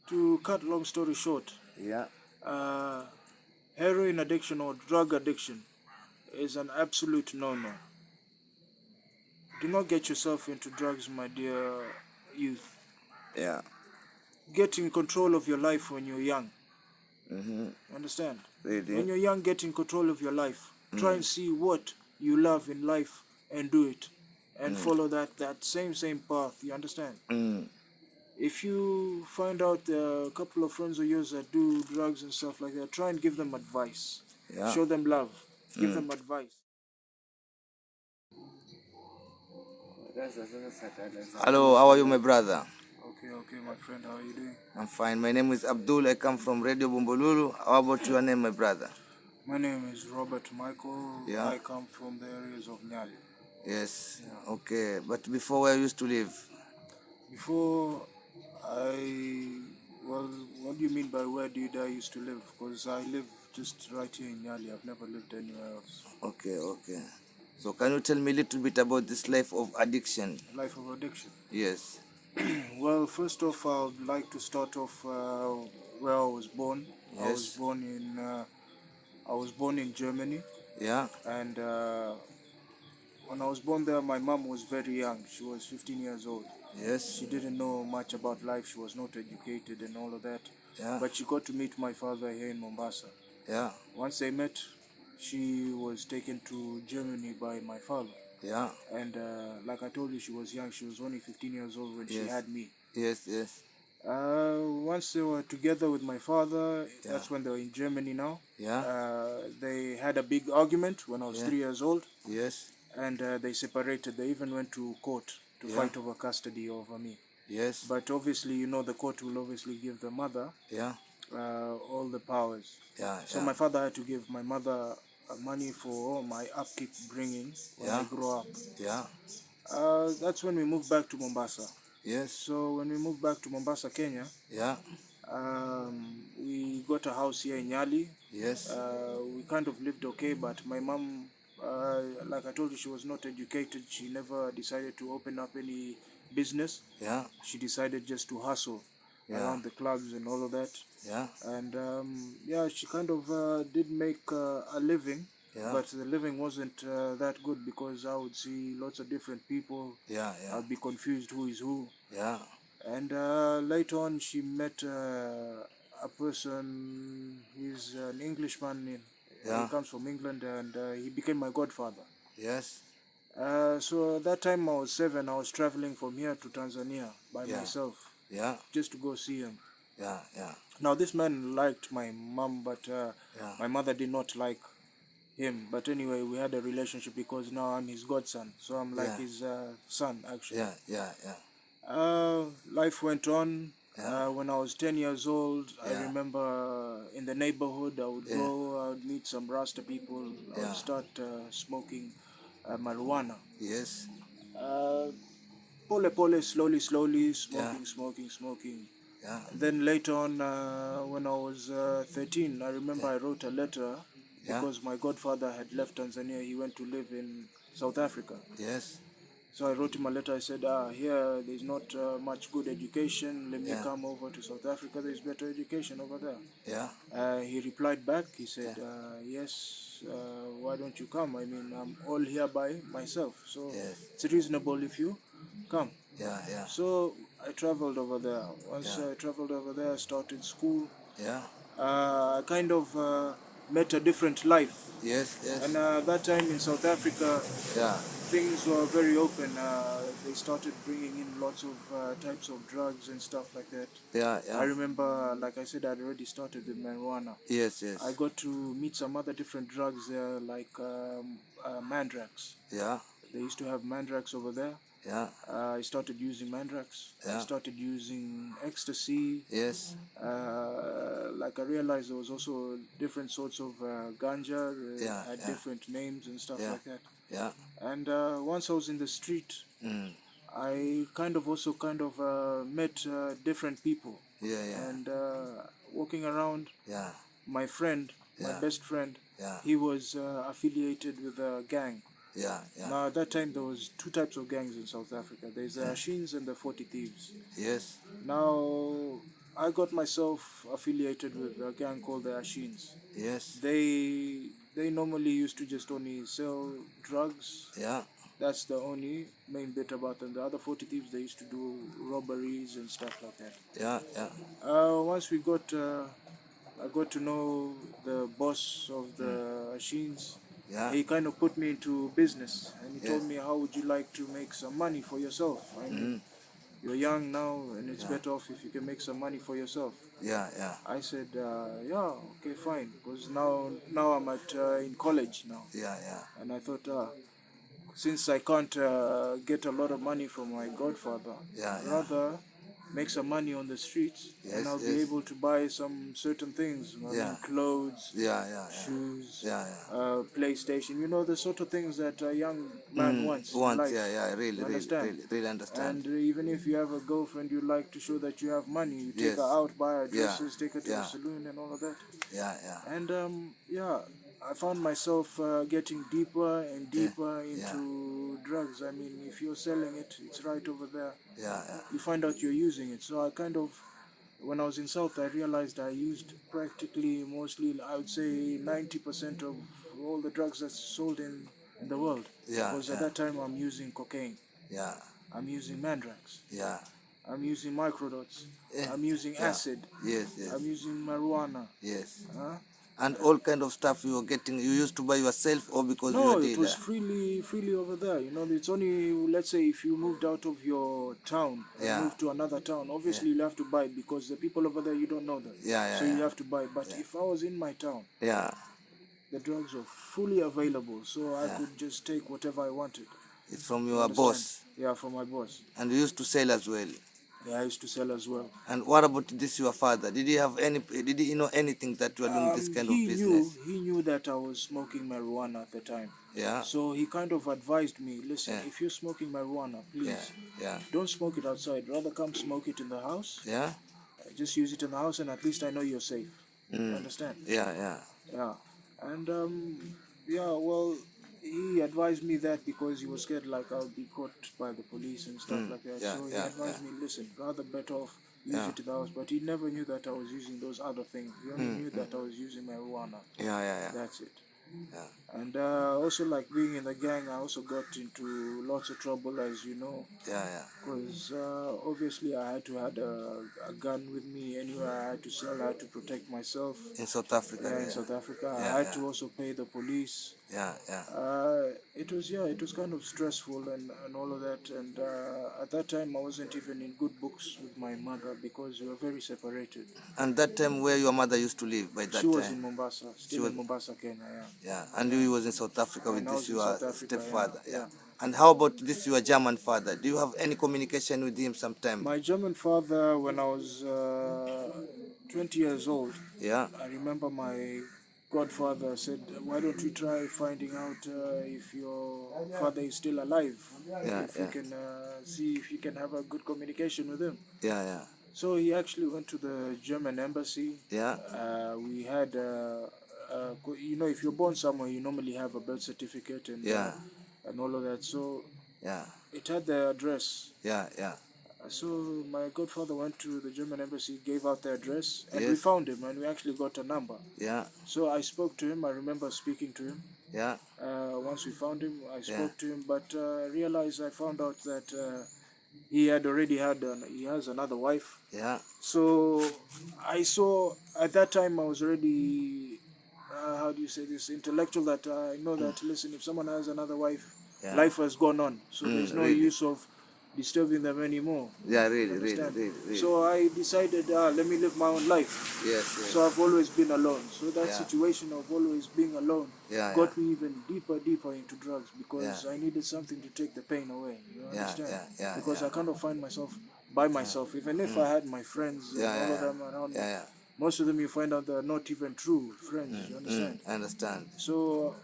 To cut long story short, Yeah. uh, heroin addiction or drug addiction is an absolute no-no. Do not get yourself into drugs, my dear youth. Yeah. Get in control of your life when you're young. Mm-hmm. Understand? When Really? you're young, get in control of your life. Try and see what you love in life and do it, and follow that same path. You understand? Mm. If you find out there are a couple of friends of yours that do drugs and stuff like that, try and give them advice. Yeah. Show them love. Give them advice. Hello, how are you, my brother? Okay, my friend, how are you doing? I'm fine. My name is Abdul. I come from Radio Bumbolulu. How about your name, my brother? My name is Robert Michael. Yeah. I come from the areas of Nyali. Yes. Yeah. Okay. But before, where you used to live? Before well, what do you mean by where did I used to live? Because I live just right here in Nyali. I've never lived anywhere else. Okay, okay. So can you tell me a little bit about this life of addiction? Life of addiction. Yes. Well, first off, I would like to start off where I was born. Yes. I was born in Germany, Yeah. and when I was born there, my mom was very young. She was 15 years old. Yes. She didn't know much about life. She was not educated and all of that. Yeah. But she got to meet my father here in Mombasa. Yeah. Once they met, she was taken to Germany by my father. Yeah. And like I told you, she was young. She was only 15 years old when she Yes. had me. Yes. Yes. Once they were together with my father, Yeah. that's when they were in Germany now. Yeah. They had a big argument when I was Yeah. 3 years old, Yes. and they separated. They even went to court to Yeah. fight over custody over me. Yes. But obviously, you know, the court will obviously give the mother Yeah. all the powers. Yeah. So Yeah. my father had to give my mother money for my upkeep bringing when I Yeah. grow up. Yeah. That's when we moved back to Mombasa. Yes. So when we moved back to Mombasa, Kenya, Yeah. we got a house here in Nyali. Yes. We kind of lived okay, but my mom, like I told you, she was not educated. She never decided to open up any business. Yeah. She decided just to hustle Yeah. around the clubs and all of that. Yeah. And yeah, she kind of did make a living, Yeah. but the living wasn't that good because I would see lots of different people. Yeah. Yeah. I'd be confused who is who. Yeah. And later on, she met a person. He's an Englishman. He Yeah. comes from England, and he became my godfather. Yes. So at that time, I was 7. I was traveling from here to Tanzania by Yeah. myself Yeah. just to go see him. Yeah. Yeah. Now, this man liked my mom, but Yeah. my mother did not like him. But anyway, we had a relationship because now I'm his godson. So I'm like Yeah. his son, actually. Yeah. Yeah. Yeah. Life went on. Yeah. When I was 10 years old, I Yeah. remember in the neighborhood, I would Yeah. go, I would meet some Rasta people, I Yeah. would start smoking marijuana. Yes. Uh, Pole pole, slowly, slowly, Yeah. smoking. Yeah. And then later on, when I was 13, I remember Yeah. I wrote a letter Yeah. because my godfather had left Tanzania. He went to live in South Africa. Yes. So I wrote him a letter. I said, here there's not much good education. Let me Yeah. come over to South Africa. There's better education over there. Yeah. He replied back. He said, Yeah. yes, why don't you come? I mean, I'm all here by myself. So Yes. it's reasonable if you come. Yeah. Yeah. So I traveled over there. Once Yeah. I traveled over there, I started school. Yeah. I kind of met a different life. Yes. Yes. And that time in South Africa, Yeah. things were very open. They started bringing in lots of types of drugs and stuff like that. Yeah. I Yeah. remember, like I said, I'd already started with marijuana. Yes. Yes. I got to meet some other different drugs there, like mandrax. Yeah. They used to have mandrax over there. Yeah. I started using mandrax. Yeah. I started using ecstasy. Yes. Like I realized there was also different sorts of ganja. Yeah, Had yeah. different names and stuff Yeah. like that. Yeah. And once I was in the street, Mm. I kind of met different people. Yeah. Yeah. And walking around, Yeah. my friend, my Yeah. best friend, Yeah. he was affiliated with a gang. Yeah. Yeah. Now at that time there was two types of gangs in South Africa. There's the Yeah. Ashins and the 40 Thieves. Yes. Now I got myself affiliated with a gang called the Ashins. Yes. They normally used to just only sell drugs. Yeah. That's the only main bit about them. The other 40 thieves, they used to do robberies and stuff like that. Yeah. Yeah. Once I got to know the boss of the machines. Yeah. He kind of put me into business, and he Yes. told me, "How would you like to make some money for yourself? I mean, you're young now, and it's Yeah. better off if you can make some money for yourself." Yeah. Yeah. I said, "Yeah, okay, fine," because now I'm at in college now, Yeah. Yeah. and I thought, since I can't get a lot of money from my godfather, Yeah. Yeah. rather make some money on the streets, and Yes. I'll be Yes. able to buy some certain things. I Yeah. mean, clothes, Yeah. Yeah. Yeah. shoes, Yeah. Yeah. PlayStation. You know, the sort of things that a young man wants in Want, life. yeah, yeah, really, You really, understand? really, really understand. And even if you have a girlfriend, you like to show that you have money. You take her Yes. out, buy her Yeah. dresses, take her to the Yeah. saloon, and all of that. Yeah. Yeah. And yeah, I found myself getting deeper and Yeah. deeper Yeah. into drugs. I mean, if you're selling it, it's right over there. Yeah. Yeah. You find out you're using it. So I kind of, when I was in South, I realized I used practically mostly, I would say 90% of all the drugs that's sold in the world. Yeah. Because at Yeah. that time I'm using cocaine, Yeah. I'm using mandrax, Yeah. I'm using microdots, Yeah. I'm using Yeah. acid, Yes. Yes. I'm using marijuana. Yes. Huh? And all kind of stuff you were getting, you used to buy yourself or because you No, were it was dealer? freely over there. You know, it's only, let's say, if you moved out of your town and Yeah. moved to another town, obviously you'll have to buy it because the people over there, you don't know them. Yeah. So Yeah. you Yeah. have to buy it. But if I was in my town, Yeah. the drugs were fully available, so I Yeah. could just take whatever I wanted. It's from You your understand? boss. Yeah, from my boss. And you used to sell as well. Yeah, I used to sell as well. And what about this your father? Did he have any, did he know anything that you are doing this kind of business? He knew that I was smoking marijuana at the time. Yeah. So he kind of advised me, listen, Yeah. if you're smoking marijuana, Yeah. please Yeah. don't smoke it outside. Rather come smoke it in the house. Yeah. Just use it in the house, and at least I know you're safe. You understand? Yeah. Yeah. Yeah. And yeah, well, he advised me that because he was scared like I'll be caught by the police and stuff like that. Yeah. So he Yeah. advised me, listen, rather better off use Yeah. it in the house. But he never knew that I was using those other things. He only knew that I was using marijuana. Yeah. Yeah. Yeah. That's it. Yeah. And also, like being in the gang, I also got into lots of trouble, as you know, Yeah. Yeah. because obviously I had to have a gun with me anywhere I had to sell. I had to protect myself. In South Africa. Yeah, in Yeah. South Africa, Yeah, I had yeah. to also pay the police. Yeah. Yeah. It was kind of stressful and all of that. And at that time, I wasn't even in good books with my mother because we were very separated. And that time where your mother used to live by that She was in time? Mombasa, still was- in Mombasa, Kenya. Yeah. Yeah. And you was in South Africa with And I this was in your South Africa, stepfather. yeah, Yeah. yeah. And how about this your German father? Do you have any communication with him sometime? My German father, when I was 20 years old, Yeah. I remember my godfather said, "Why don't we try finding out if your father is still alive? Yeah, If yeah. you can see if you can have a good communication with him." Yeah. Yeah. So he actually went to the German embassy. Yeah. We had, you know, if you're born somewhere, you normally have a birth certificate and all of that. So Yeah. it had the address. Yeah. Yeah. So my godfather went to the German embassy, gave out the address, and we Yes. found him, and we actually got a number. Yeah. So I spoke to him. I remember speaking to him. Yeah. Once we found him, I Yeah. spoke to him, but realized I found out that he had already he has another wife. Yeah. So I saw at that time I was already how do you say this, intellectual, that I know that listen, if someone has another wife, Yeah. life has gone on, so there's no really. use of disturbing them anymore. Yeah. Really. Really. Understand? Really. So I decided, let me live my own life. Yes. Yes. So I've always been alone. So that Yeah. situation of always being alone Yeah, got yeah. me even deeper into drugs because Yeah. I needed something to take the pain away. You Yeah, understand? yeah, yeah, Because yeah. I kind of find myself by myself. Even if I had my friends and Yeah, all of yeah, them around me, yeah, yeah. most of them you find out they're not even true friends. You understand? I understand. So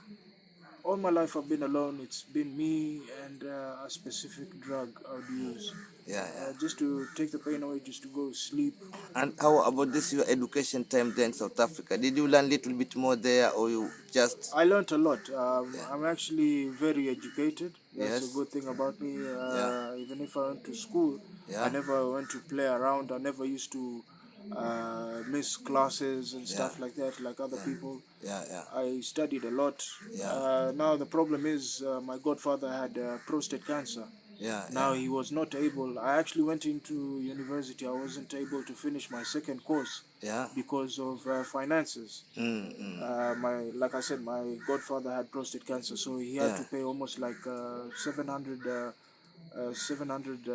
all my life I've been alone. It's been me and a specific drug I would use. Yeah, yeah. Just to take the pain away, just to go sleep. And how about this your education time there in South Africa? Did you learn a little bit more there or you just... I learned a lot. I'm actually very educated. That's Yes. a good thing about me. Yeah. Even if I went to school, Yeah. I never went to play around. I never used to miss classes and stuff like that, like other people. Yeah, yeah, I studied a lot. yeah, Now the problem is my godfather had prostate cancer. yeah, Now yeah, he was not able. I actually went into university. I wasn't able to finish my second course yeah. because of finances. My like I said, my godfather had prostate cancer, so he had Yeah, to pay almost like 700. 700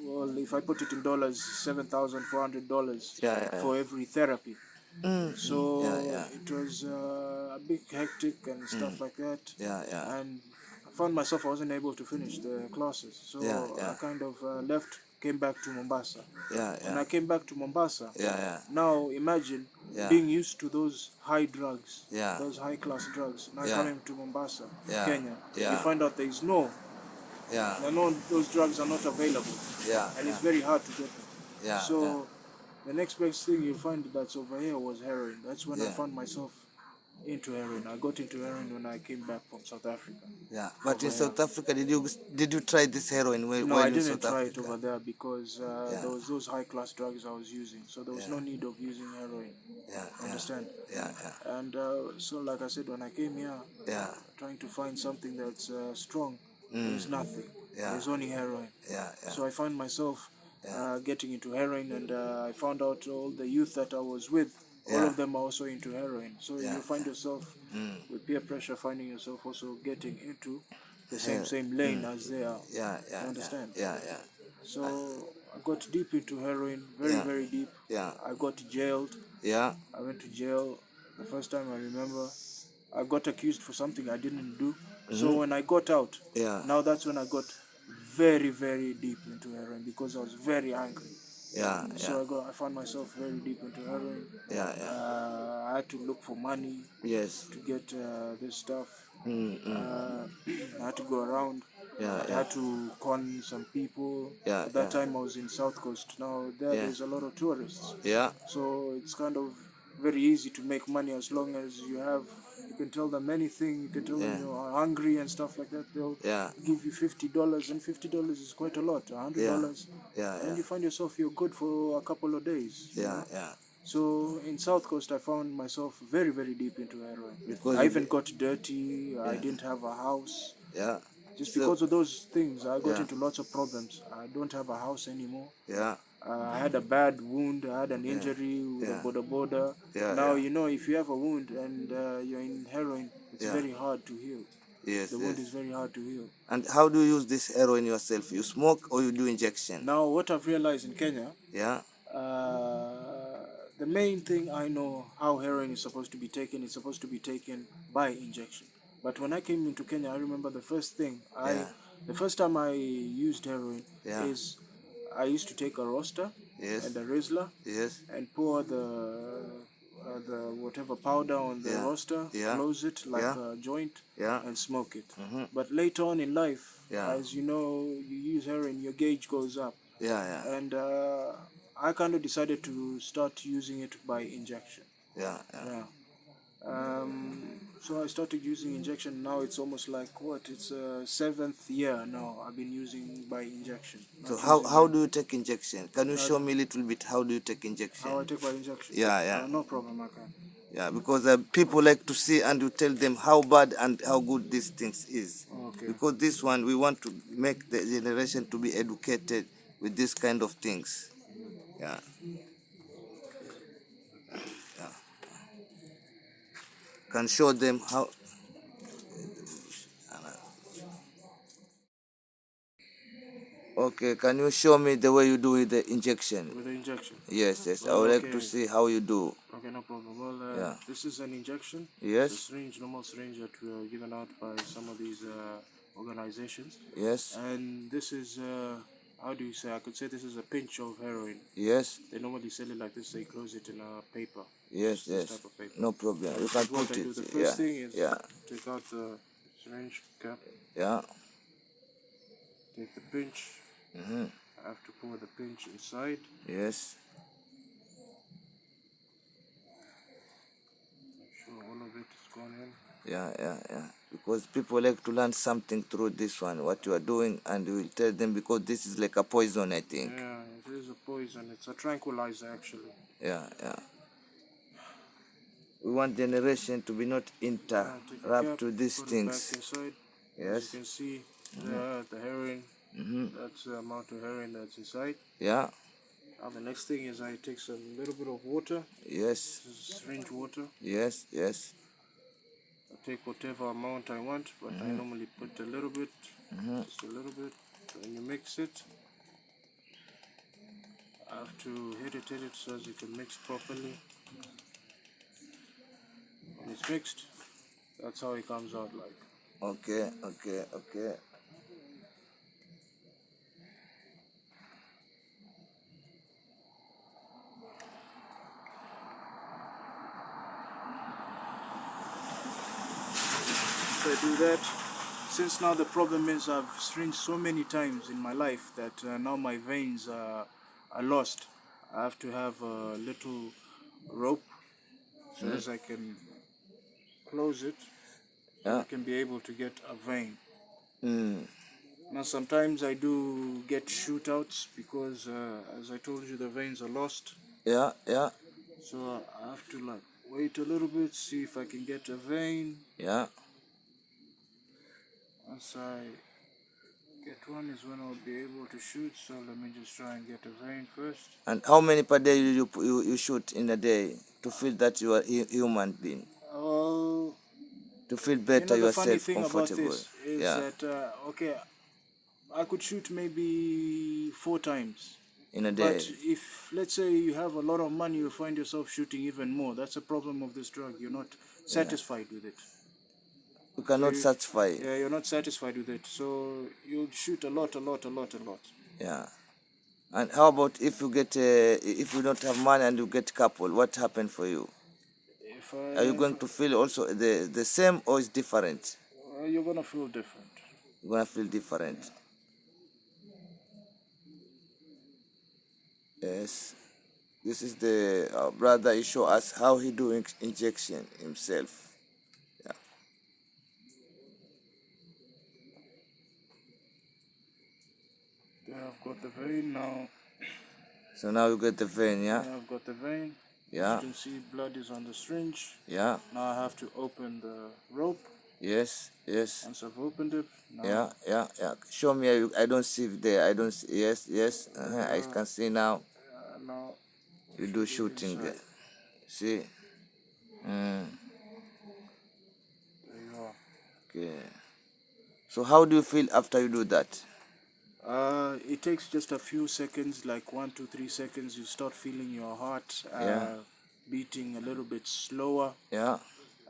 well, if I put it in dollars, $7,400 yeah, yeah, for every therapy. yeah, So yeah, it was a big hectic and stuff like that, yeah, yeah, and I found myself I wasn't able to finish the classes, yeah, so I yeah, kind of left, came back to Mombasa. yeah, When yeah, I came back to Mombasa, yeah, now imagine yeah, being used to those high drugs, yeah, those high class drugs. Now yeah, coming to Mombasa, yeah, Kenya, you yeah, find out yeah, those drugs are not available, yeah, and yeah, it's very hard to get them. yeah, yeah, So the next best thing you'll find that's over here was heroin. That's when I yeah, found myself into heroin. I got into heroin when I came back from South Africa. yeah. But in Over here. South Africa, did you try this heroin No, while I in didn't South try it Africa? over there because Yeah, there was those high class drugs I was using. So there was yeah, no need of using heroin. yeah, yeah, Understand? yeah, yeah, And so, like I said, when I came here, yeah, trying to find something that's strong, there's nothing. yeah, There's only heroin. yeah, yeah, So I found myself yeah, getting into heroin, and I found out all the youth that I was with, all yeah, of them are also into heroin. So yeah, you find yourself mm, with peer pressure, finding yourself also getting into the yeah, same lane as they are. yeah, You yeah, yeah, understand? yeah, yeah, So I got deep into heroin, very, yeah, very deep. yeah, I got jailed. yeah, I went to jail. The first time I remember, I got accused for something I didn't do. So when I got out, yeah, now that's when I got very, very deep into heroin because I was very angry. yeah, yeah, So I found myself very deep into heroin. yeah, yeah, I had to look for money yes, to get this stuff. mm, mm, I had to go around. yeah, I yeah, had to con some people. yeah, At yeah, that time, I was in South Coast. Now yeah, there's a lot of tourists, yeah, so it's kind of very easy to make money as long as you can tell them anything. You can tell them yeah, you're hungry and stuff like that. They'll yeah, give you $50, and $50 is quite a lot. yeah, $100, yeah, and yeah, you find yourself you're good for a couple of days. yeah, yeah. So in South Coast, I found myself very, very deep into heroin. Because I you, even got dirty. I yeah, didn't have a house. yeah, Just so, because of those things, I got yeah, into lots of problems. I don't have a house anymore. yeah, I had a bad wound. I had an yeah, injury with a yeah, border. yeah, Now, yeah, if you have a wound and you're in heroin, it's yeah, very hard to heal. yes, The wound is yes. very hard to heal. And how do you use this heroin yourself? You smoke or you do injection? Now, what I've realized in Kenya, Yeah, the main thing I know how heroin is supposed to be taken is supposed to be taken by injection. But when I came into Kenya, I remember yeah, the first time I used heroin yeah, is I used to take a roaster yes, and a Rizzler yes, and pour the whatever powder on the yeah, roaster, yeah, close it like yeah, a joint, yeah, and smoke it. mm-hmm, But later on in life, yeah, as you know, you use heroin, your gauge goes up, yeah, yeah, and I kind of decided to start using it by injection. yeah, yeah. Yeah. So I started using injection. Now it's almost like what? It's a seventh year now. I've been using by injection. So Not how using how do you take injection? Can you uh, show me a little bit how do you take injection? how I take by injection. Yeah, yeah, No problem, I can. yeah. Because people like to see and you tell them how bad and how good these things is. Okay. Because this one we want to make the generation to be educated with this kind of things. Yeah, yeah. Can show them how. Okay, can you show me the way you do with the injection? With the injection. Yes, yes. I Well, would like okay. to see how you do. Okay, no problem. Well, Yeah. this is an injection. Yes. It's a syringe, normal syringe that were given out by some of these organizations. Yes. And this is, how do you say? I could say this is a pinch of heroin. Yes. They normally sell it like this. They close it in a paper. Yes. This Yes. type of paper. No problem. You This can is what put I it. do. The Yeah. first thing is Yeah. take out the syringe cap, Yeah. take the pinch. Mm-hmm. I have to pour the pinch inside. Yes. Make sure all of it is gone in. Yeah. Yeah. Yeah. Because people like to learn something through this one, what you are doing, and you will tell them because this is like a poison, I think. Yeah, it is a poison. It's a tranquilizer, actually. Yeah, yeah. We want generation to be not Take a interrupt cap, to these put it back things. inside. As you Yes. can see, the heroin. That's the amount of heroin that's inside. Yeah. Now the next thing is I take some little bit of water. Yes. This is syringe water. Yes. Yes. I take whatever amount I want, but I normally put a little bit, just a little bit. When you mix it, I have to hit it so as it can mix properly. When it's mixed, that's how it comes out like. Okay. Okay. Okay. So I do that. Since now the problem is I've syringed so many times in my life that now my veins are lost. I have to have a little rope so as I can close it, so Yeah. I can be able to get a vein. Mm. Now sometimes I do get shootouts because as I told you the veins are lost. Yeah. Yeah. So I have to like wait a little bit, see if I can get a vein. Yeah. Once I get one is when I'll be able to shoot. So let me just try and get a vein first. And how many per day you shoot in a day to feel that you are human being? Oh, To feel you better know the funny yourself, thing about comfortable. this is Yeah. that okay, I could shoot maybe 4 times. In a But day. if, let's say, you have a lot of money, you find yourself shooting even more. That's a problem of this drug. You're not satisfied with it. You cannot you- satisfy. Yeah, you're not satisfied with it. So you'll shoot a lot. Yeah. And how about if you get if you don't have money and you get couple, what happened for you? If Are you going to feel also the same or is different? you're gonna feel different. You're gonna feel different. Yes. This is the brother. He show us how he doing injection himself. Yeah. Yeah, I've got the vein now. So now you get the vein. Yeah. Yeah, I've got the vein. Yeah. As you can see, blood is on the syringe. Yeah. Now I have to open the rope. Yes. Yes. Once I've opened it, now Yeah. Yeah. Yeah. Show me. I don't see there. I don't see. Yes. Yes. I can see now. now You do shooting there. See. there you are. Okay. So how do you feel after you do that? It takes just a few seconds, like 1 to 3 seconds. You start feeling your heart Yeah. beating a little bit slower. Yeah.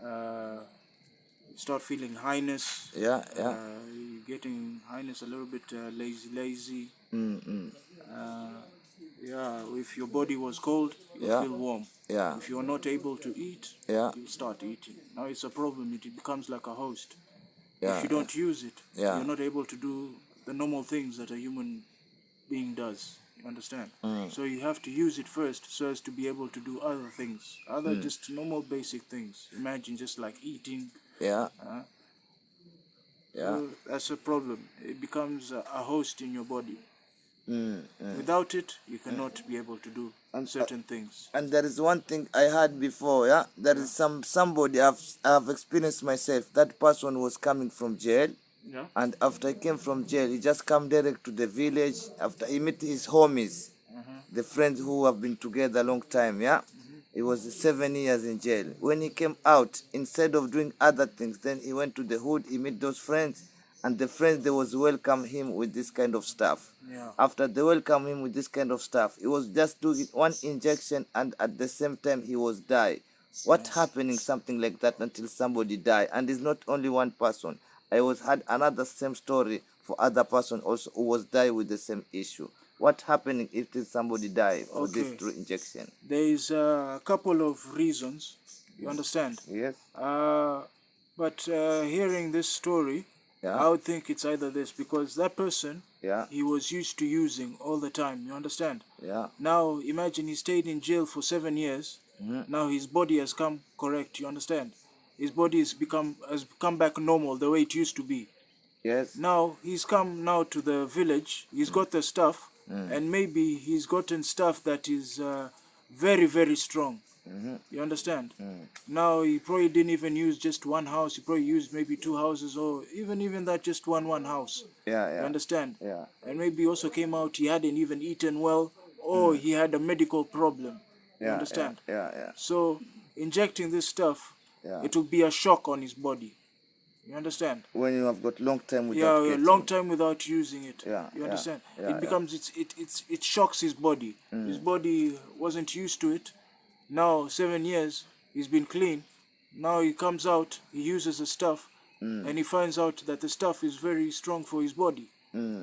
You start feeling highness. Yeah. Yeah. You're getting highness, a little bit lazy. Yeah, if your body was cold, you Yeah. feel warm. Yeah. If you're not able to eat, Yeah. you start eating. Now it's a problem. It becomes like a host. Yeah. If you don't use it, Yeah. you're not able to do the normal things that a human being does. You understand? So you have to use it first so as to be able to do other things, other just normal basic things. Imagine just like eating. Yeah. Yeah. So that's a problem. It becomes a host in your body. Mm. Without it, you cannot be able to do certain things. And there is one thing I heard before. Yeah. There is somebody I've experienced myself. That person was coming from jail. Yeah. And after he came from jail, he just come direct to the village. After he met his homies, the friends who have been together a long time, yeah? He was 7 years in jail. When he came out, instead of doing other things, then he went to the hood, he met those friends, and the friends, they was welcome him with this kind of stuff. Yeah. After they welcome him with this kind of stuff, he was just doing one injection and at the same time he was die. What happening something like that until somebody die? And it's not only one person. I had another same story for other person also who was die with the same issue. What happening if somebody die for this Okay. through injection? There is a couple of reasons. You understand? Yes. But hearing this story, Yeah. I would think it's either this because that person, Yeah. he was used to using all the time. You understand? Yeah. Now imagine he stayed in jail for 7 years. Now his body has come correct. You understand? His body has come back normal the way it used to be. Yes. Now he's come now to the village. He's got the stuff. and maybe he's gotten stuff that is very, very strong. You understand? Now he probably didn't even use just one house. He probably used maybe two houses, or even that just one house. Yeah, You yeah. understand? Yeah. And maybe also came out he hadn't even eaten well, or he had a medical problem. You Yeah, understand? yeah, yeah. So injecting this stuff, Yeah. it will be a shock on his body. You understand? When you have got long time Yeah, without a getting. long time without using it. Yeah, You yeah, understand? yeah, It becomes it shocks his body. His body wasn't used to it. Now 7 years he's been clean. Now he comes out, he uses the stuff, and he finds out that the stuff is very strong for his body.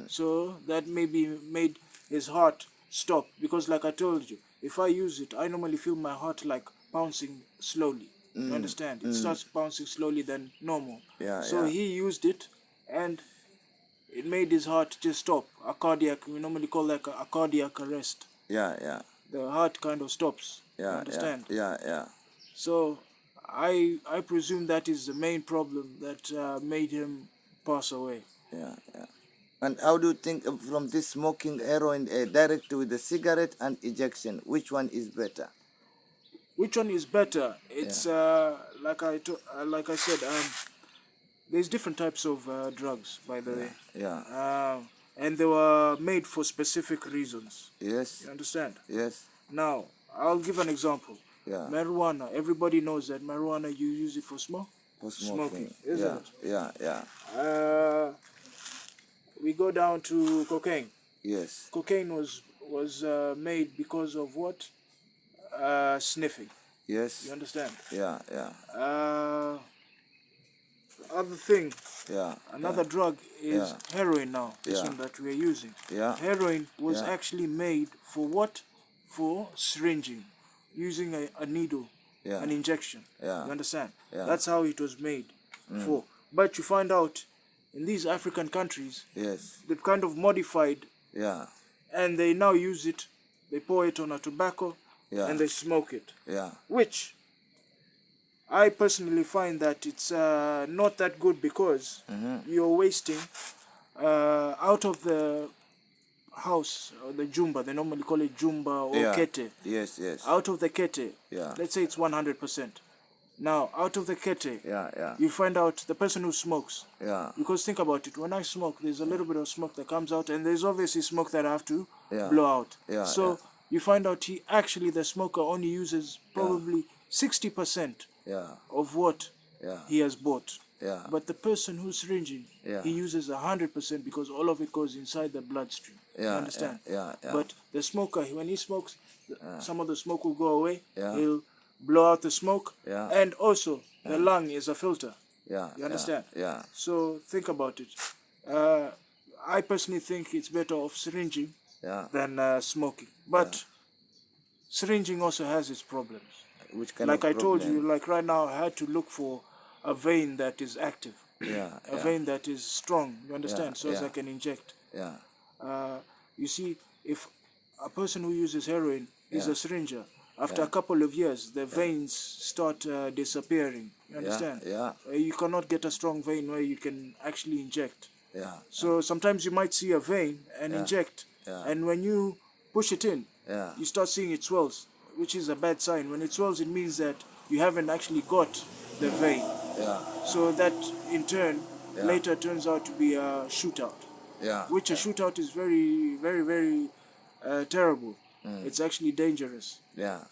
So that maybe made his heart stop, because like I told you, if I use it, I normally feel my heart like bouncing slowly. You understand? It starts bouncing slowly than normal. Yeah, So yeah. he used it, and it made his heart just stop. A cardiac, we normally call that a cardiac arrest. Yeah, yeah. The heart kind of stops. You Yeah, understand? yeah, yeah. So I presume that is the main problem that made him pass away. Yeah, yeah. And how do you think from this smoking heroin direct with the cigarette and injection, which one is better? Which one is better? It's like I said, there's different types of drugs, by the way, Yeah. and they were made for specific reasons. Yes. You understand? Yes. Now, I'll give an example. Yeah. Marijuana. Everybody knows that marijuana, you use it for For smoking, smoking. isn't Yeah. it? Yeah. Yeah. We go down to cocaine. Yes. Cocaine was made because of what? Sniffing. Yes. You understand? Yeah. Yeah. Other thing, Yeah. another drug is Yeah. heroin now. This Yeah. one that we are using. Yeah. Heroin was Yeah. actually made for what? For syringing, using a needle, Yeah. an injection. Yeah. You understand? Yeah. That's how it was made for. But you find out in these African countries, Yes. they've kind of modified, Yeah. and they now use it. They pour it on a tobacco, Yeah. and they smoke it. Yeah. Which I personally find that it's not that good, because you're wasting out of the house, or the jumba, they normally call it jumba or Yeah. kete. Yes. Yes. Out of the kete, Yeah. let's say it's 100%. Now, out of the kete, Yeah. Yeah. you find out the person who smokes. Yeah. Because think about it, when I smoke, there's a little bit of smoke that comes out, and there's obviously smoke that I have to Yeah. blow out. Yeah, So yeah. you find out the smoker only uses probably 60% Yeah. of what Yeah. he has bought. Yeah. But the person who's syringing, Yeah. he uses 100%, because all of it goes inside the bloodstream. You Yeah. understand? Yeah. Yeah. But the smoker, when he smokes, some of the smoke will go away. Yeah. He'll blow out the smoke. Yeah. And also, the lung is a filter. Yeah. You understand? Yeah. So think about it. I personally think it's better off syringing Yeah. than smoking. But syringing also has its problems. Which kind Like of I told problem? you, like right now, I had to look for a vein that is active, Yeah. a Yeah. vein that is strong. You understand? Yeah, So as yeah. I can inject. Yeah. You see, if a person who uses heroin is Yeah. a syringer, after Yeah. a couple of years, the veins start disappearing. You understand? Yeah. You cannot get a strong vein where you can actually inject. Yeah. So sometimes you might see a vein and Yeah. inject, Yeah. and when you push it in, Yeah. you start seeing it swells, which is a bad sign. When it swells, it means that you haven't actually got the vein. Yeah. So that in turn Yeah. later turns out to be a shootout, Yeah. which a shootout is very, very, very terrible. It's actually dangerous. Yeah.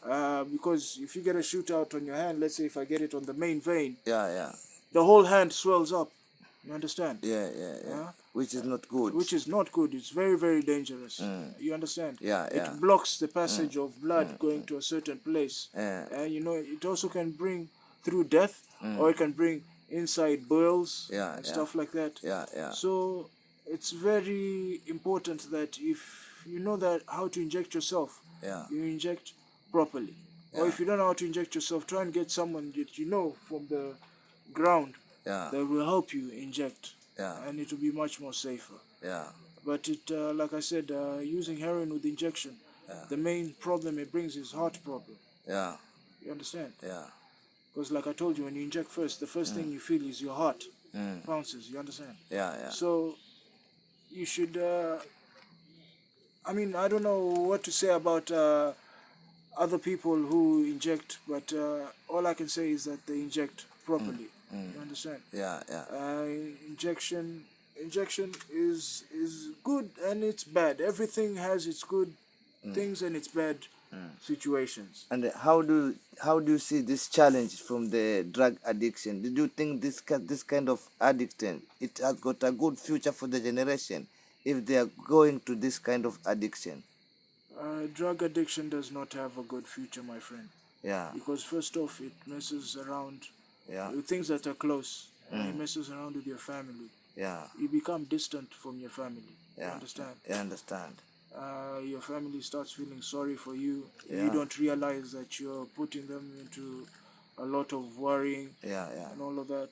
Because if you get a shootout on your hand, let's say if I get it on the main vein, Yeah. Yeah. the whole hand swells up. You understand? Yeah. Yeah. Yeah. Yeah. Which is not good. Which is not good. It's very, very dangerous. You understand? Yeah, It yeah. blocks the passage of blood going to a certain place. Yeah. And you know, it also can bring through death, or it can bring inside boils Yeah, and yeah. stuff like that. Yeah. Yeah. So it's very important that if you know that how to inject yourself, Yeah. you inject properly. Or if you don't know how to inject yourself, try and get someone that you know from the ground Yeah. that will help you inject. Yeah. And it will be much more safer. Yeah. But it, like I said, using heroin with injection, the main problem it brings is heart problem. Yeah. You understand? Yeah. Because like I told you, when you inject first, the first thing you feel is your heart bounces. You understand? Yeah. Yeah. So you should I mean, I don't know what to say about other people who inject, but all I can say is that they inject properly. You understand? Yeah, yeah. Uh, injection injection is good and it's bad. Everything has its good things and its bad situations. And how do you see this challenge from the drug addiction? Did you think this kind of addiction it has got a good future for the generation if they are going to this kind of addiction? Drug addiction does not have a good future, my friend, Yeah, because first off, it messes around yeah, with things that are close. It messes around with your family. yeah, You become distant from your family. You yeah. understand? I understand. Your family starts feeling sorry for you. You Yeah, don't realize that you're putting them into a lot of worrying yeah, yeah. and all of that.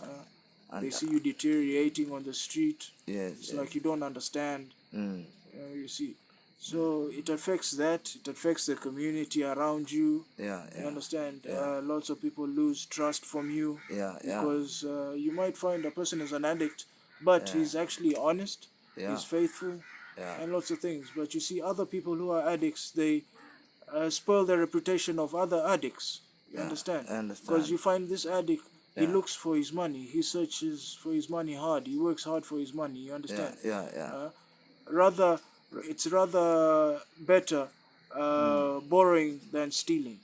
They And see you deteriorating on the street. yes, It's yes. like you don't understand. Mm, You see. So it affects that. It affects the community around you. yeah, You yeah, understand? yeah, Lots of people lose trust from you yeah, yeah, because you might find a person is an addict, but yeah, he's actually honest, yeah, he's faithful, yeah, and lots of things. But you see, other people who are addicts, they spoil the reputation of other addicts. You yeah. understand? I Because understand. you find this addict, he Yeah, looks for his money, he searches for his money hard, he works hard for his money. You yeah, understand? yeah, yeah. Rather, it's rather better borrowing than stealing.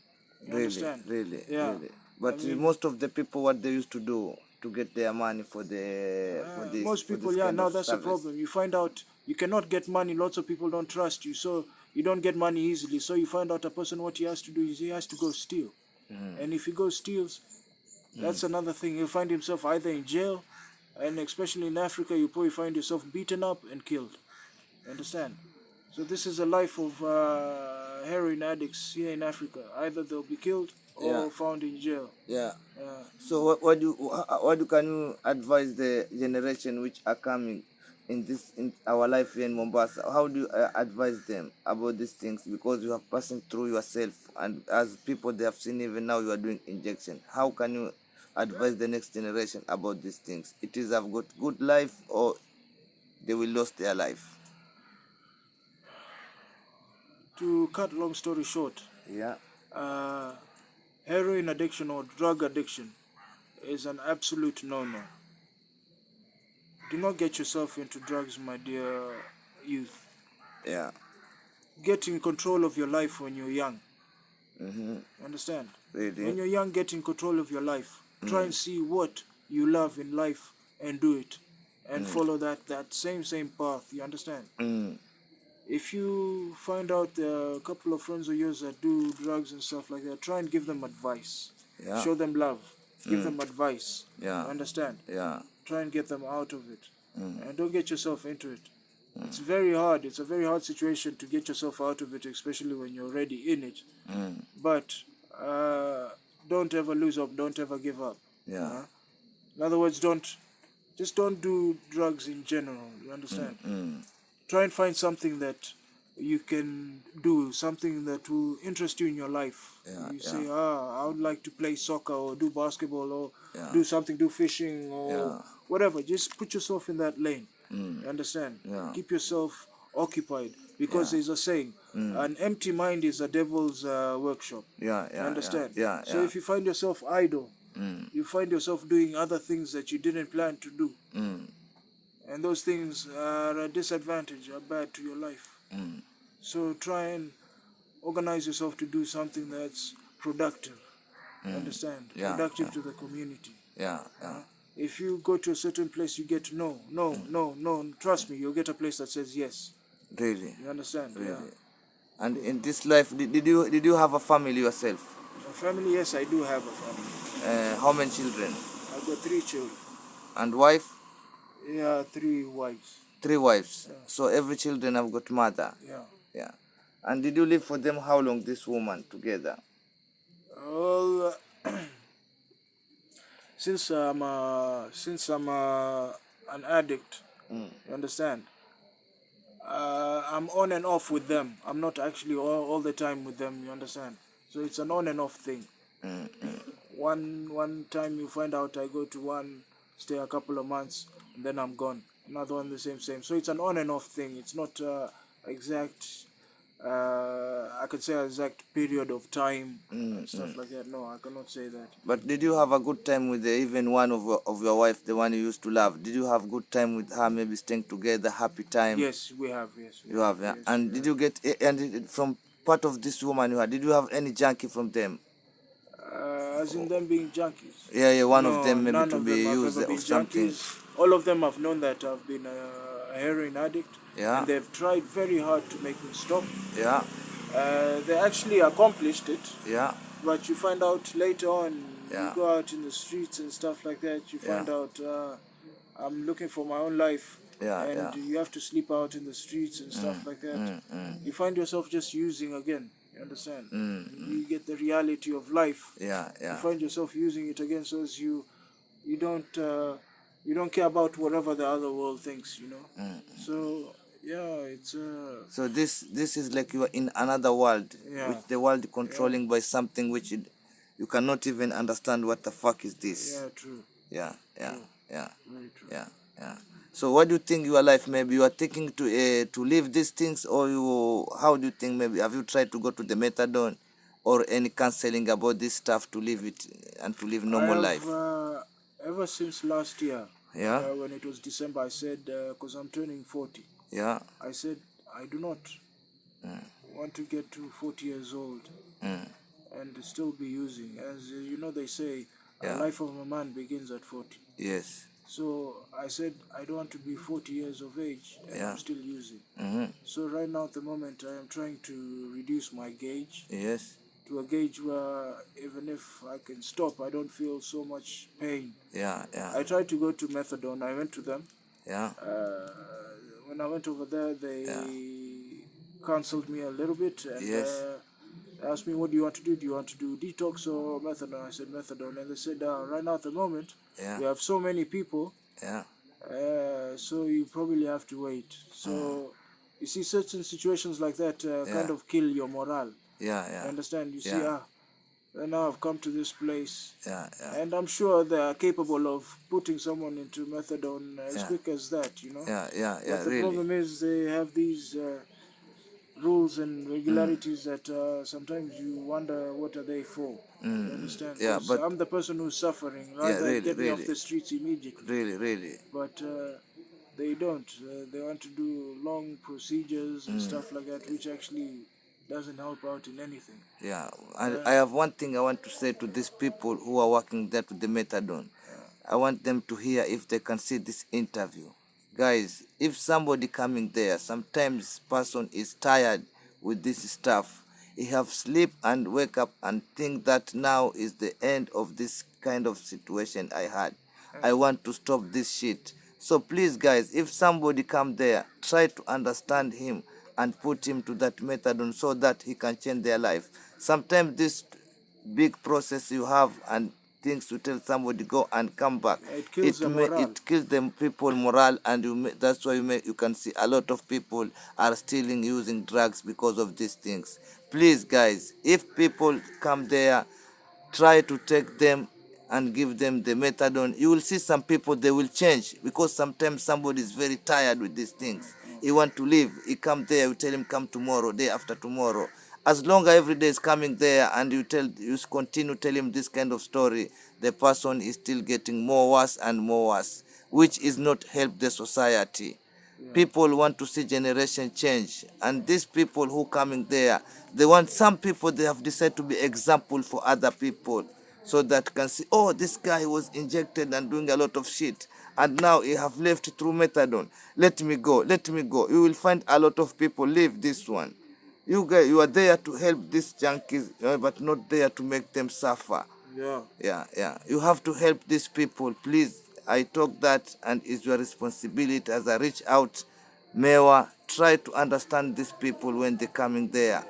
You Really, understand? really, Yeah. really. I But mean, most of the people, what they used to do to get their money for the most for people, this yeah, kind now of that's a service. problem. You find out you cannot get money. Lots of people don't trust you, so you don't get money easily. So you find out a person, what he has to do is he has to go steal. And if he goes steals, that's another thing. He'll find himself either in jail, and especially in Africa, you probably find yourself beaten up and killed. You understand? So this is a life of heroin addicts here in Africa. Either they'll be killed Yeah, or found in jail. yeah. Uh, So what can you advise the generation which are coming in our life here in Mombasa? How do you advise them about these things? Because you are passing through yourself, and as people they have seen even now you are doing injection. How can you advise the next generation about these things? It is have got good life or they will lose their life. to cut long story short, Yeah, uh, heroin addiction or drug addiction is an absolute no-no. Do not get yourself into drugs, my dear youth. yeah. Get in control of your life when you're young. Mm-hmm. Understand? Really? When you're young, get in control of your life. Try and see what you love in life and do it. And follow that same path. You understand? Mm. If you find out a couple of friends of yours that do drugs and stuff like that, try and give them advice. Yeah. Show them love. Give them advice. Yeah. Understand? Yeah. Try and get them out of it. And don't get yourself into it. It's very hard. It's a very hard situation to get yourself out of it, especially when you're already in it. But don't ever lose hope. Don't ever give up. Yeah. In other words, don't do drugs in general. You understand? Try and find something that you can do, something that will interest you in your life. Yeah, You yeah. say, I would like to play soccer or do basketball or Yeah. do something, do fishing or Yeah. whatever. Just put yourself in that lane. You understand? Yeah. Keep yourself occupied because Yeah. there's a saying, an empty mind is a devil's workshop. Yeah, You yeah, understand? yeah, So yeah. if you find yourself idle, you find yourself doing other things that you didn't plan to do. And those things are a disadvantage, are bad to your life. So try and organize yourself to do something that's productive. You understand? Yeah, Productive yeah. to the community. Yeah, yeah. If you go to a certain place, you get no, no, no, no. Trust me, you'll get a place that says yes. Really, You understand? Yeah. really. And in this life, did you have a family yourself? A family, yes, I do have a family. How many children? I've got 3 children. And wife? Yeah, 3 wives. 3 wives. Yeah. So every children have got mother. Yeah. Yeah. And did you live for them how long? This woman together? Well, since I'm an addict, you understand? I'm on and off with them. I'm not actually all the time with them. You understand? So it's an on and off thing. One time you find out I go to one, stay a couple of months, and then I'm gone. Another one the same. So it's an on and off thing. It's not exact, I could say exact period of time and stuff like that. No, I cannot say that. But did you have a good time with even one of your wife, the one you used to love? Did you have good time with her, maybe staying together, happy time? Yes, we have. Yes, we You have, yeah. Yes, And we did have. you get from part of this woman you had? Did you have any junkie from them? As in them being junkies. Yeah, yeah, one of No, them maybe none to of them be have used ever or been something. junkies. All of them have known that I've been a heroin addict, Yeah, and they've tried very hard to make me stop. yeah, They actually accomplished it, yeah, but you find out later on, you yeah, go out in the streets and stuff like that, you yeah, find out I'm looking for my own life, yeah, and yeah. you have to sleep out in the streets and stuff like that. You find yourself just using again, you understand? You get the reality of life. Yeah, You yeah. find yourself using it again, so as you don't you don't care about whatever the other world thinks, you know. So yeah, it's So this is like you are in another world, yeah, which the world yeah, controlling by something which you cannot even understand what the fuck is this. yeah, true, Yeah, yeah, true, yeah, very true. yeah, yeah. So what do you think your life, maybe you are thinking to leave these things, or you, how do you think, maybe have you tried to go to the methadone or any counseling about this stuff to live it and to live I normal have life? ever since last year, Yeah, when it was December, I said, because I'm turning 40, yeah, I said I do not want to get to 40 years old and still be using. As you know, they say, a yeah, life of a man begins at 40. yes, So I said I don't want to be 40 years of age and yeah, I'm still using. mm-hmm. So right now at the moment I am trying to reduce my gauge Yes, to a gauge where even if I can stop, I don't feel so much pain. yeah, yeah, I tried to go to methadone. I went to them. yeah, Uh, when I went over there, yeah, they counseled me a little bit and yes, asked me, "What do you want to do? Do you want to do detox or methadone?" I said methadone, and they said, "Right now at the moment, yeah, we have so many people, yeah, so you probably have to wait." So you see, certain situations like that kind yeah, of kill your morale. yeah, You yeah, understand? You see, yeah, and now I've come to this place, yeah, yeah, and I'm sure they are capable of putting someone into methadone as yeah, quick as that, you know. yeah, yeah, yeah, But the really. problem is they have these rules and regularities that sometimes you wonder what are they for. You understand? Yeah, Because but I'm the person who's suffering. yeah, Rather really, get me off really, the streets immediately. really. But they don't. They want to do long procedures and stuff like that, which actually doesn't help out in anything. Yeah, and Yeah, I have one thing I want to say to these people who are working there to the methadone. I want them to hear if they can see this interview. Guys, if somebody coming there, sometimes person is tired with this stuff. He have sleep and wake up and think that now is the end of this kind of situation I had. I want to stop this shit. So please guys, if somebody come there, try to understand him and put him to that methadone so that he can change their life. Sometimes this big process you have and things to tell somebody go and come back, yeah, it kills the morale. it kills them people morale, and that's why you can see a lot of people are stealing, using drugs because of these things. Please guys, if people come there, try to take them and give them the methadone. You will see some people, they will change, because sometimes somebody is very tired with these things. He want to leave, he come there, you tell him come tomorrow, day after tomorrow. As long as every day is coming there and you continue tell him this kind of story, the person is still getting more worse and more worse, which is not help the society. Yeah. People want to see generation change, and these people who coming there, they want, some people they have decided to be example for other people, so that can see, oh, this guy was injected and doing a lot of shit, and now he have left through methadone. Let me go, let me go. You will find a lot of people leave this one. You guys, you are there to help these junkies, but not there to make them suffer. Yeah. Yeah, yeah, you have to help these people, please. I talk that, and it's your responsibility as I reach out. Mewa, try to understand these people when they're coming there.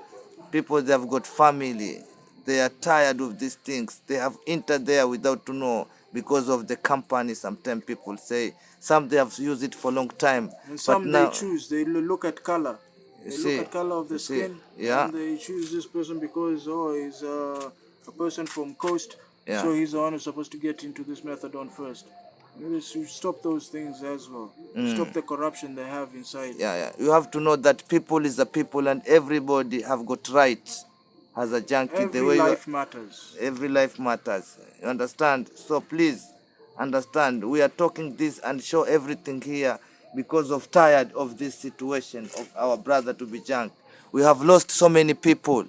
People, they have got family, they are tired of these things, they have entered there without to know, because of the company. Sometimes people say some they have used it for a long time, And but some they now choose. They look at color. you They look see, at color of you the see, skin, yeah, and they choose this person because he's a person from coast, yeah, so he's the one who's supposed to get into this methadone first. Maybe to stop those things as well. Stop the corruption they have inside. Yeah. You have to know that people is a people, and everybody have got rights as a junkie. The Every way life matters. every life matters. You understand? So please understand. We are talking this and show everything here because of tired of this situation of our brother to be junk. We have lost so many people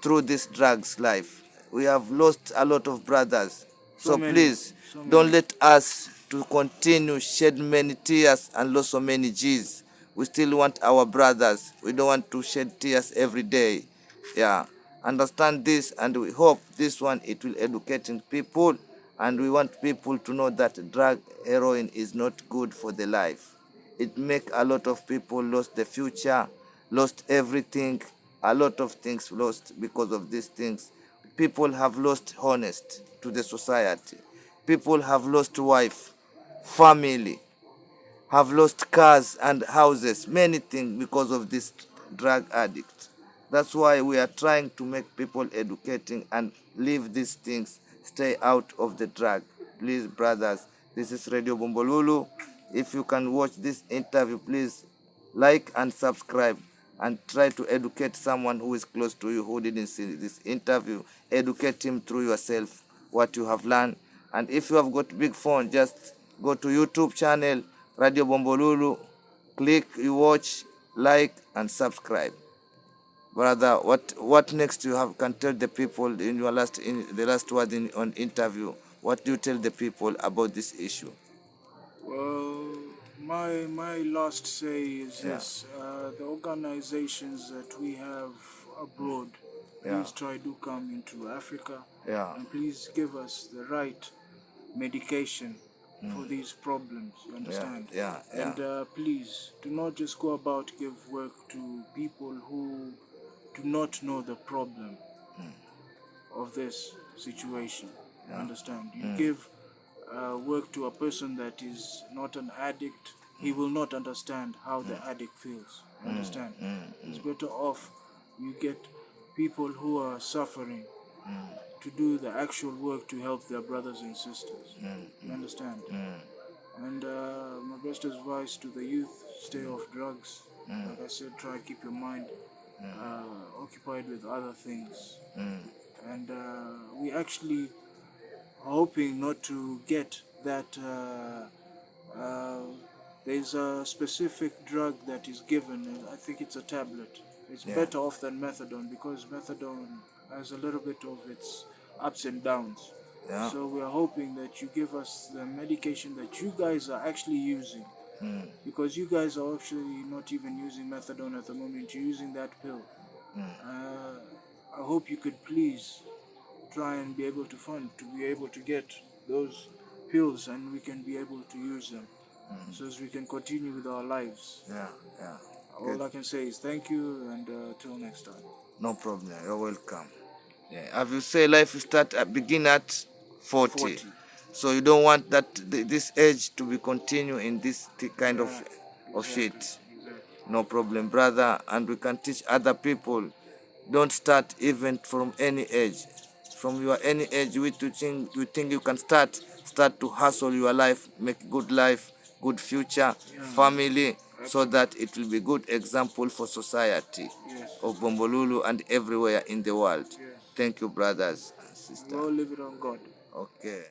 through this drugs life. We have lost a lot of brothers. So So many. please So don't many. let us to continue shed many tears and lose so many G's. We still want our brothers. We don't want to shed tears every day. Yeah. Understand this, and we hope this one it will educating people, and we want people to know that drug heroin is not good for the life. It make a lot of people lost the future, lost everything, a lot of things lost because of these things. People have lost honest to the society. People have lost wife, family, have lost cars and houses, many things because of this drug addict. That's why we are trying to make people educating and leave these things, stay out of the drug. Please, brothers, this is Radio Bombolulu. If you can watch this interview, please like and subscribe and try to educate someone who is close to you who didn't see this interview. Educate him through yourself what you have learned. And if you have got big phone, just go to YouTube channel Radio Bombolulu, click, you watch, like and subscribe. Brother, what next you have can tell the people in your last word on interview? What do you tell the people about this issue? Well, my last say is Yeah. this: the organizations that we have abroad, Yeah. please try to come into Africa, Yeah. and please give us the right medication for these problems. You understand? Yeah. And please do not just go about give work to people who do not know the problem of this situation. You understand? You give work to a person that is not an addict, he will not understand how the addict feels. You understand? It's better off you get people who are suffering to do the actual work to help their brothers and sisters. You understand? And my best advice to the youth: stay off drugs. Like I said, try to keep your mind occupied with other things. And we actually hoping not to get that. Uh, there's a specific drug that is given, and I think it's a tablet. It's better off than methadone because methadone has a little bit of its ups and downs. Yeah. So we are hoping that you give us the medication that you guys are actually using, because you guys are actually not even using methadone at the moment. You're using that pill. I hope you could please try and be able to fund to be able to get those pills, and we can be able to use them so as we can continue with our lives. Yeah. All I can say is thank you, and till next time. No problem. You're welcome. Yeah. Have you say life start at begin at 40. 40. So you don't want that this age to be continue in this kind of Exactly. shit. Exactly. No problem, brother. And we can teach other people. Don't start even from any age. From your any age, you think you can start to hustle your life, make good life, good future, Yeah, family, so absolutely. that it will be good example for society Yes. of Bombolulu and everywhere in the world. Yes. Thank you, brothers and We sisters. all live it on God. Okay.